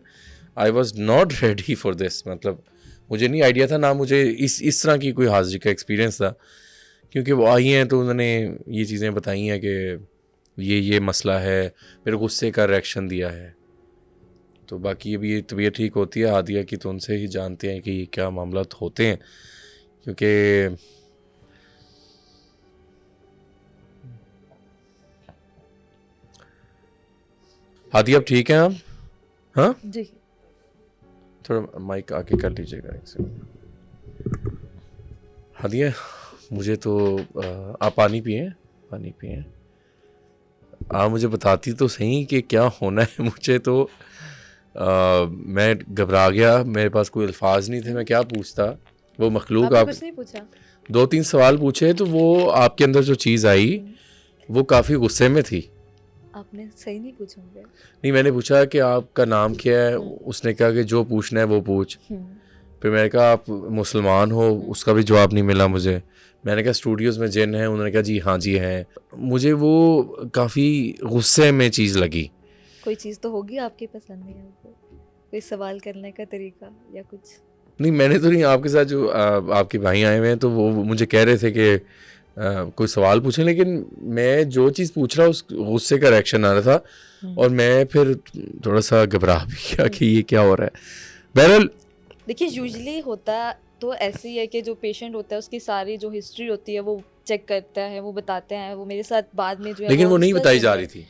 I was not ready for this. मतलब मुझे नहीं आइडिया था, ना मुझे इस तरह की कोई हाजिरी का एक्सपीरियंस था। क्योंकि वो आई हैं तो उन्होंने ये चीज़ें बताई हैं कि ये मसला है, मेरे गुस्से का रिएक्शन दिया है। तो बाकी अभी ये तबीयत ठीक होती है हादिया की तो उनसे ही जानते हैं कि ये क्या मामला होते हैं। क्योंकि हादिया अब ठीक हैं आप? हाँ जी थोड़ा माइक आके कर लीजिएगा एक सेकंड। हादिया मुझे तो आप पानी पिए, पानी पिए। आप मुझे बताती तो सही कि क्या होना है। मुझे तो मैं घबरा गया, मेरे पास कोई अल्फाज नहीं थे, मैं क्या पूछता। वो मखलूक आपने आप कुछ नहीं पूछा? 2-3 सवाल पूछे तो वो आपके अंदर जो चीज़ आई वो काफ़ी गुस्से में थी। आपने सही नहीं पूछा होंगे। नहीं, मैंने पूछा कि आपका नाम क्या है, उसने कहा कि जो पूछना है वो पूछ। फिर मैंने कहा आप मुसलमान हो, उसका भी जवाब नहीं मिला मुझे। मैंने कहा स्टूडियोज़ में जिन है, उन्होंने कहा जी हाँ जी हैं। मुझे वो काफ़ी गुस्से में चीज़ लगी। कोई चीज़ तो होगी आपकी पसंद नहीं आपको, कोई सवाल करने का तरीका या कुछ? नहीं मैंने तो नहीं, आपके साथ जो आपके भाई आए हुए हैं तो वो मुझे कह रहे थे कि कोई सवाल पूछें, लेकिन मैं जो चीज़ पूछ रहा उस गुस्से का रिएक्शन आ रहा था और मैं फिर थोड़ा सा घबरा भी गया कि ये क्या हो रहा है। बहरहाल देखिए यूजुअली होता तो ऐसे ही है कि जो पेशेंट होता है उसकी सारी जो हिस्ट्री होती है वो चेक करता है, वो बताते हैं। वो मेरे साथ बाद में जो है लेकिन वो नहीं discuss बताई जा करते रही थी।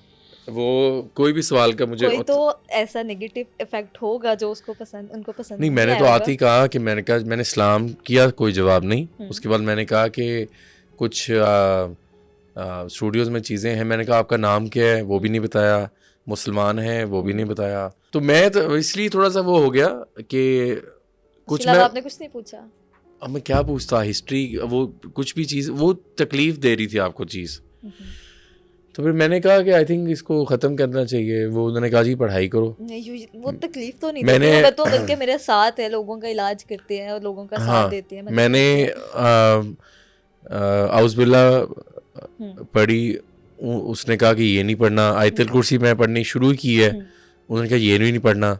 वो कोई भी सवाल का मुझे कोई तो ऐसा नेगेटिव इफेक्ट होगा जो उसको पसंद, उनको पसंद नहीं, मैंने तो आएगा। आते ही कहा कि मैंने सलाम किया, कोई जवाब नहीं। उसके बाद मैंने कहा कि कुछ स्टूडियोज़ में चीज़ें हैं, मैंने कहा आपका नाम क्या है, वो भी नहीं बताया, मुसलमान है वो भी नहीं बताया। तो मैं तो इसलिए थोड़ा सा वो हो गया कि कुछ मैं, आपने कुछ नहीं पूछा? अब मैं क्या पूछता, हिस्ट्री वो कुछ भी चीज़ वो तकलीफ दे रही थी आपको चीज़। तो फिर मैंने कहा कि आई थिंक इसको ख़त्म करना चाहिए। वो उन्होंने कहा जी पढ़ाई करो। नहीं वो तकलीफ तो नहीं मैंने देती, वो तो बल्कि मेरे साथ है, लोगों का इलाज करते हैं और लोगों का साथ देती है। मैंने औज़बिल्ला पढ़ी, उसने कहा कि ये नहीं पढ़ना। आयतुल कुर्सी मैं पढ़नी शुरू की है, उन्होंने कहा ये नहीं पढ़ना।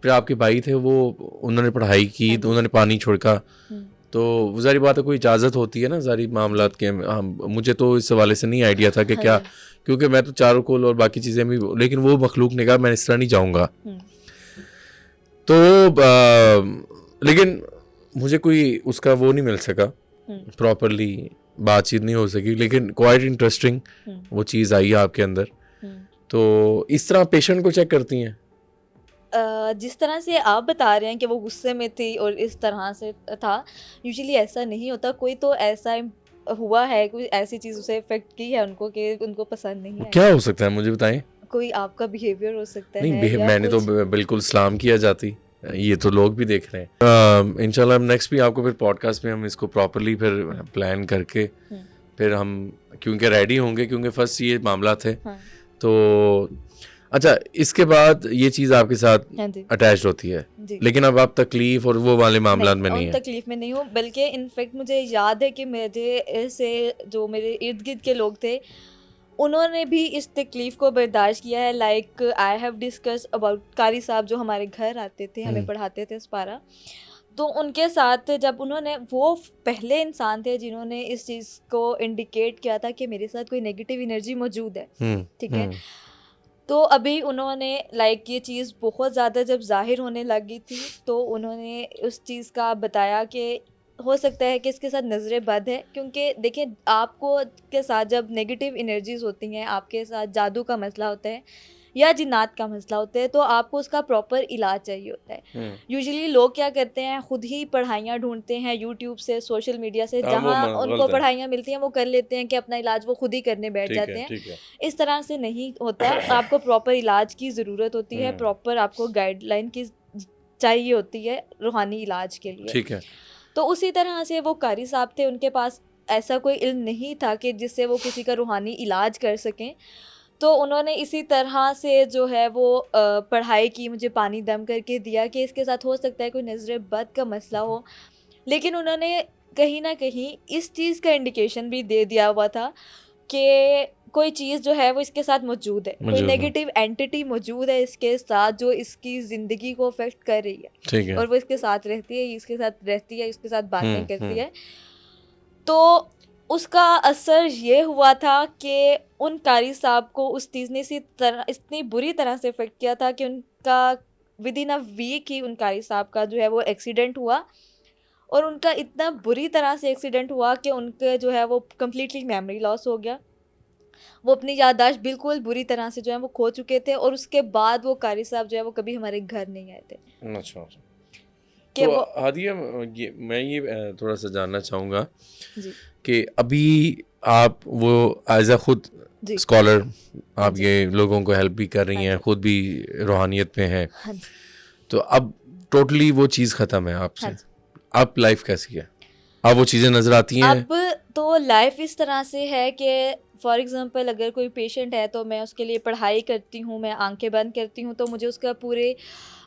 फिर आपके भाई थे वो, उन्होंने पढ़ाई की तो उन्होंने पानी छोड़का। तो वो सारी बात है, कोई इजाज़त होती है ना सारी मामलात के। मुझे तो इस हवाले से नहीं आइडिया था कि क्या, क्योंकि मैं तो चारों कोल और बाकी चीज़ें भी, लेकिन वो मखलूक ने कहा मैं इस तरह नहीं जाऊँगा। तो लेकिन मुझे कोई उसका वो नहीं मिल सका, प्रॉपरली बातचीत नहीं हो सकी। लेकिन क्वाइट इंटरेस्टिंग वो चीज़ आई आपके अंदर। तो इस तरह पेशेंट को चेक करती हैं? जिस तरह से आप बता रहे हैं कि वो गुस्से में थी और इस तरह से था, यूजुअली ऐसा नहीं होता। कोई तो ऐसा हुआ है, कोई ऐसी चीज़ उसे इफेक्ट की है उनको कि उनको पसंद नहीं है। क्या हो सकता है मुझे बताएं? कोई आपका बिहेवियर हो सकता नहीं, है या मैंने तो बिल्कुल सलाम किया जाती। ये तो लोग भी देख रहे हैं। इंशाल्लाह हम नेक्स्ट भी आपको फिर पॉडकास्ट में हम इसको प्रॉपरली फिर प्लान करके फिर हम क्योंकि रेडी होंगे, क्योंकि फर्स्ट ये मामला थे। हाँ तो अच्छा, इसके बाद ये चीज़ आपके साथ हाँ जी अटैच होती है, जी। लेकिन अब आप तकलीफ और वो वाले मामला में नहीं उन है। तकलीफ में नहीं हूँ, बल्कि इनफैक्ट मुझे याद है कि मुझे ऐसे जो मेरे इर्द गिर्द के लोग थे उन्होंने भी इस तकलीफ को बर्दाश्त किया है। Like I have discuss about कारी साहब जो हमारे घर आते थे, हमें पढ़ाते थे स्पारा। तो उनके साथ जब उन्होंने, वो पहले इंसान थे जिन्होंने इस चीज़ को इंडिकेट किया था कि मेरे साथ कोई नेगेटिव एनर्जी मौजूद है, ठीक है। तो अभी उन्होंने लाइक ये चीज़ बहुत ज़्यादा जब जाहिर होने लगी थी तो उन्होंने उस चीज़ का बताया कि हो सकता है कि इसके साथ नज़रें बद है, क्योंकि देखिए आपको के साथ जब नेगेटिव एनर्जीज होती हैं, आपके साथ जादू का मसला होता है या जिन्नात का मसला होता है, तो आपको उसका प्रॉपर इलाज चाहिए होता है। यूजुअली लोग क्या करते हैं, खुद ही पढ़ाइयाँ ढूंढते हैं यूट्यूब से, सोशल मीडिया से, जहाँ उनको पढ़ाइयाँ मिलती हैं वो कर लेते हैं कि अपना इलाज वो खुद ही करने बैठ जाते हैं। इस तरह से नहीं होता, आपको प्रॉपर इलाज की ज़रूरत होती है, प्रॉपर आपको गाइडलाइन की चाहिए होती है रूहानी इलाज के लिए। ठीक है। तो उसी तरह से वो कारी साहब थे, उनके पास ऐसा कोई इल्म नहीं था कि जिससे वो किसी का रूहानी इलाज कर सकें। तो उन्होंने इसी तरह से जो है वो पढ़ाई की, मुझे पानी दम करके दिया कि इसके साथ हो सकता है कोई नज़र बद का मसला हो। लेकिन उन्होंने कहीं ना कहीं इस चीज़ का इंडिकेशन भी दे दिया हुआ था कि कोई चीज़ जो है वो इसके साथ मौजूद है, कोई नेगेटिव एंटिटी मौजूद है इसके साथ जो इसकी ज़िंदगी को अफेक्ट कर रही है, ठीक है। और वो इसके साथ रहती है, इसके साथ रहती है, इसके साथ बातें करती है। तो उसका असर ये हुआ था कि उन कारी साहब को उस चीज़ ने इतनी बुरी तरह से इफ़ेक्ट किया था कि उनका विद इन अ वीक ही उन कारी साहब का जो है वो एक्सीडेंट हुआ, और उनका इतना बुरी तरह से एक्सीडेंट हुआ कि उनके जो है वो कम्प्लीटली मेमोरी लॉस हो गया। वो अपनी याददाश्त बिल्कुल बुरी तरह से जो है वो खो चुके थे, और उसके बाद वो कारी साहब जो है वो कभी हमारे घर नहीं आए थे। अच्छा। कि तो वो हादिया, मैं ये थोड़ा सा जानना चाहूँगा जी कि अभी आप वो एज अ खुद जी स्कॉलर आप जी। ये लोगों को हेल्प भी कर रही हाँ हैं, जी। खुद भी रूहानियत में हैं, हाँ जी तो अब टोटली वो चीज़ ख़त्म है आपसे, हाँ जी। अब लाइफ कैसी है? अब वो चीज़ें नज़र आती हैं? अब तो लाइफ इस तरह से है कि फॉर एग्जांपल अगर कोई पेशेंट है तो मैं उसके लिए पढ़ाई करती हूँ, मैं आंखें बंद करती हूँ तो मुझे उसका पूरे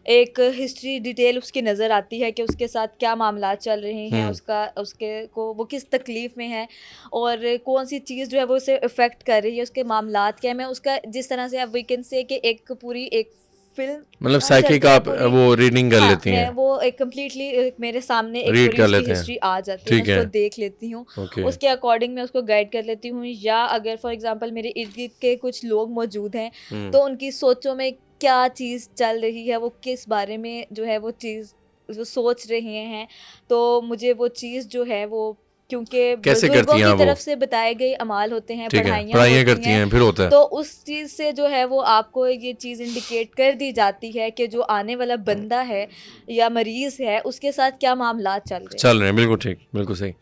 एक हिस्ट्री डिटेल उसकी नज़र आती है कि उसके साथ क्या मामला चल रहे हैं, उसके को वो किस तकलीफ़ में है और कौन सी चीज़ जो है वो उसे इफ़ेक्ट कर रही है, उसके मामलात क्या है। मैं उसका जिस तरह से आप वी कैन से कि एक पूरी एक फिल्म मतलब साइकिक आप वो रीडिंग कर हाँ, लेती मैं हैं, वो एक कम्प्लीटली मेरे सामने एक रीड पूरी कर उसकी लेते हैं, हिस्ट्री आ जाती है, ठीक मैं है, उसको देख लेती हूँ, ओके, उसके अकॉर्डिंग मैं उसको गाइड कर लेती हूँ। या अगर फॉर एग्जांपल मेरे इर्द गिर्द के कुछ लोग मौजूद हैं तो उनकी सोचों में क्या चीज़ चल रही है, वो किस बारे में जो है वो चीज़ वो सोच रहे हैं, तो मुझे वो चीज़ जो है वो, क्योंकि कैसे बुजुर्गों करती हैं की वो? तरफ से बताए गए अमाल होते हैं, ठीक है, पढ़ाइयाँ पढ़ाइयाँ होती करती हैं, हैं, फिर होता है, तो उस चीज़ से जो है वो आपको ये चीज़ इंडिकेट कर दी जाती है कि जो आने वाला बंदा है या मरीज़ है उसके साथ क्या मामलात चल रहे हैं। बिल्कुल ठीक, बिल्कुल सही।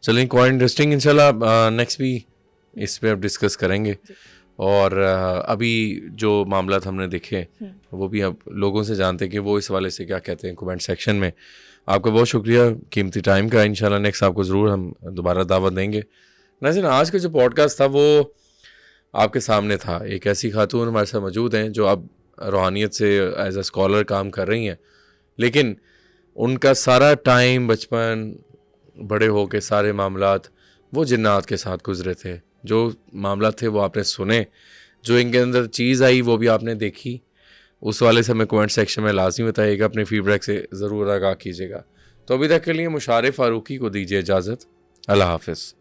चलिए, क्वाइट इंटरेस्टिंग, इंशाल्लाह नेक्स्ट भी इस पे अब डिस्कस करेंगे। और अभी जो मामला हमने देखे वो भी अब लोगों से जानते हैं कि वो इस वाले से क्या कहते हैं कमेंट सेक्शन में। आपका बहुत शुक्रिया कीमती टाइम का। इंशाल्लाह नेक्स्ट आपको ज़रूर हम दोबारा दावत देंगे। नाज़रीन, आज का जो पॉडकास्ट था वो आपके सामने था। एक ऐसी खातून हमारे साथ मौजूद हैं जो अब रूहानियत से एज अ स्कॉलर काम कर रही हैं, लेकिन उनका सारा टाइम बचपन बड़े हो के सारे मामलात वो जिन्नात के साथ गुजरे थे। जो मामला थे वो आपने सुने, जो इनके अंदर चीज़ आई वो भी आपने देखी। उस वाले से हमें कमेंट सेक्शन में लाजमी बताइएगा, अपने फीडबैक से ज़रूर आगाह कीजिएगा। तो अभी तक के लिए मुशारे फ़ारूकी को दीजिए इजाज़त। अल्लाह हाफ़िज़।